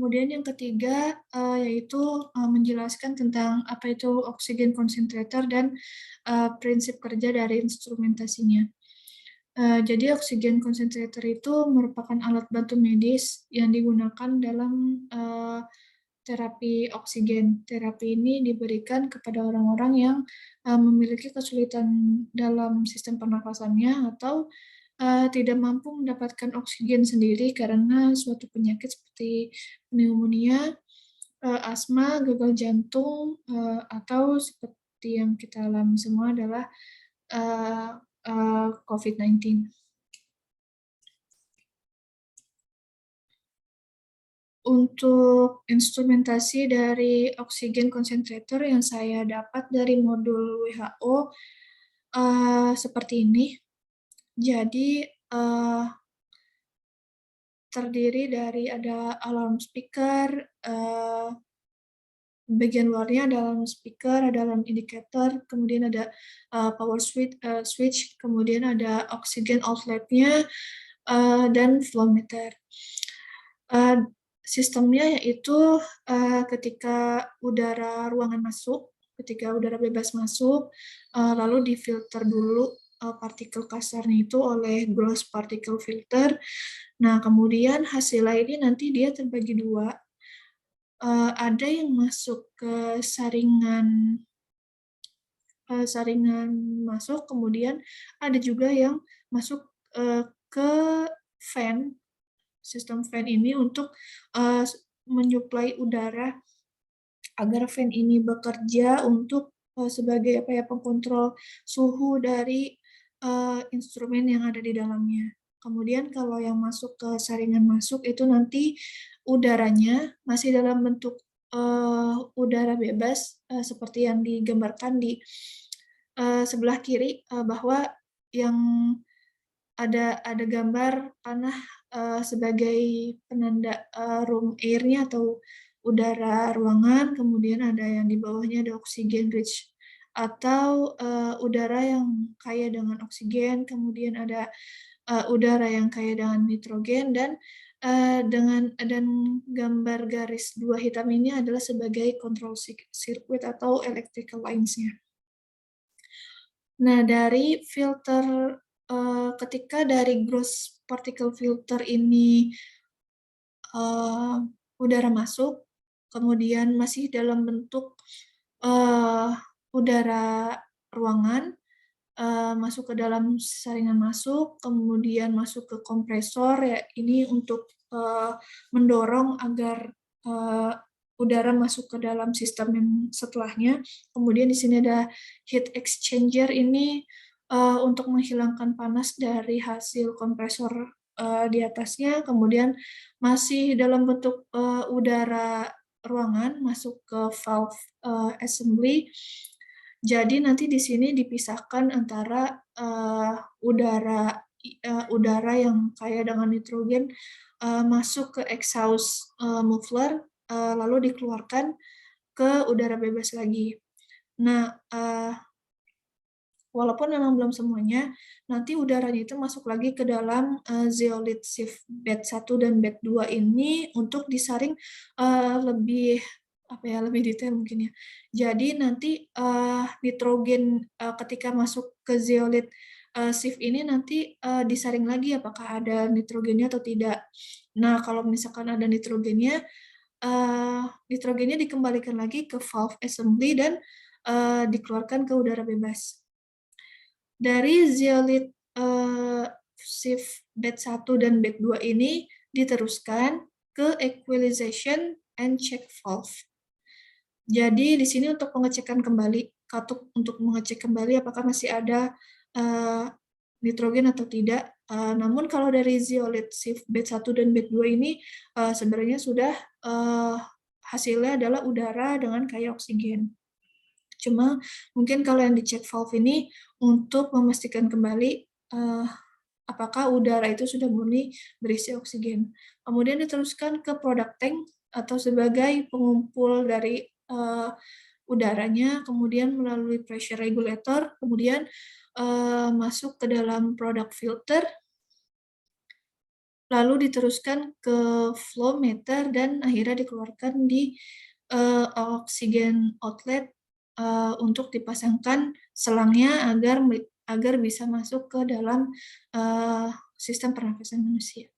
Kemudian yang ketiga yaitu menjelaskan tentang apa itu oksigen concentrator dan prinsip kerja dari instrumentasinya. Jadi oksigen concentrator itu merupakan alat bantu medis yang digunakan dalam terapi oksigen. Terapi ini diberikan kepada orang-orang yang memiliki kesulitan dalam sistem pernafasannya atau tidak mampu mendapatkan oksigen sendiri karena suatu penyakit seperti pneumonia, asma, gagal jantung, atau seperti yang kita alami semua adalah COVID-19. Untuk instrumentasi dari oksigen concentrator yang saya dapat dari modul WHO seperti ini. Jadi terdiri dari ada alarm speaker, bagian luarnya ada alarm speaker, ada alarm indicator, kemudian ada power switch, kemudian ada oksigen outletnya, dan flow meter. Sistemnya yaitu ketika udara ruangan masuk, ketika udara bebas masuk, lalu difilter dulu partikel kasarnya itu oleh gross particle filter. Nah, kemudian hasilnya ini nanti dia terbagi dua. Ada yang masuk ke saringan masuk, kemudian ada juga yang masuk ke fan, sistem fan ini untuk menyuplai udara agar fan ini bekerja untuk sebagai pengontrol suhu dari instrumen yang ada di dalamnya. Kemudian kalau yang masuk ke saringan masuk itu nanti udaranya masih dalam bentuk udara bebas seperti yang digambarkan di sebelah kiri, bahwa yang ada gambar panah sebagai penanda room air-nya atau udara ruangan, kemudian ada yang di bawahnya ada oksigen rich atau udara yang kaya dengan oksigen, kemudian ada udara yang kaya dengan nitrogen, dan gambar garis dua hitam ini adalah sebagai control circuit atau electrical lines-nya. Nah, dari filter ketika dari gross particle filter ini udara masuk, kemudian masih dalam bentuk udara ruangan, masuk ke dalam saringan masuk, kemudian masuk ke kompresor, ya ini untuk mendorong agar udara masuk ke dalam sistem yang setelahnya. Kemudian di sini ada heat exchanger, ini untuk menghilangkan panas dari hasil kompresor di atasnya, kemudian masih dalam bentuk udara ruangan masuk ke valve assembly. Jadi nanti di sini dipisahkan antara udara yang kaya dengan nitrogen masuk ke exhaust muffler, lalu dikeluarkan ke udara bebas lagi. Nah, walaupun memang belum semuanya, nanti udaranya itu masuk lagi ke dalam zeolite sieve bed 1 dan bed 2 ini untuk disaring lebih detail mungkin ya. Jadi nanti nitrogen ketika masuk ke zeolite sieve ini nanti disaring lagi apakah ada nitrogennya atau tidak. Nah, kalau misalkan ada nitrogennya, nitrogennya dikembalikan lagi ke valve assembly dan dikeluarkan ke udara bebas. Dari zeolite sieve bed 1 dan bed 2 ini diteruskan ke equalization and check valve. Jadi di sini untuk pengecekan kembali, katup untuk mengecek kembali apakah masih ada nitrogen atau tidak. Namun kalau dari zeolite sieve bed 1 dan bed 2 ini sebenarnya sudah hasilnya adalah udara dengan kaya oksigen. Cuma mungkin kalau yang dicek valve ini untuk memastikan kembali apakah udara itu sudah murni berisi oksigen. Kemudian diteruskan ke product tank atau sebagai pengumpul dari udaranya, kemudian melalui pressure regulator, kemudian masuk ke dalam product filter, lalu diteruskan ke flow meter dan akhirnya dikeluarkan di, oksigen outlet, untuk dipasangkan selangnya agar bisa masuk ke dalam, sistem pernafasan manusia.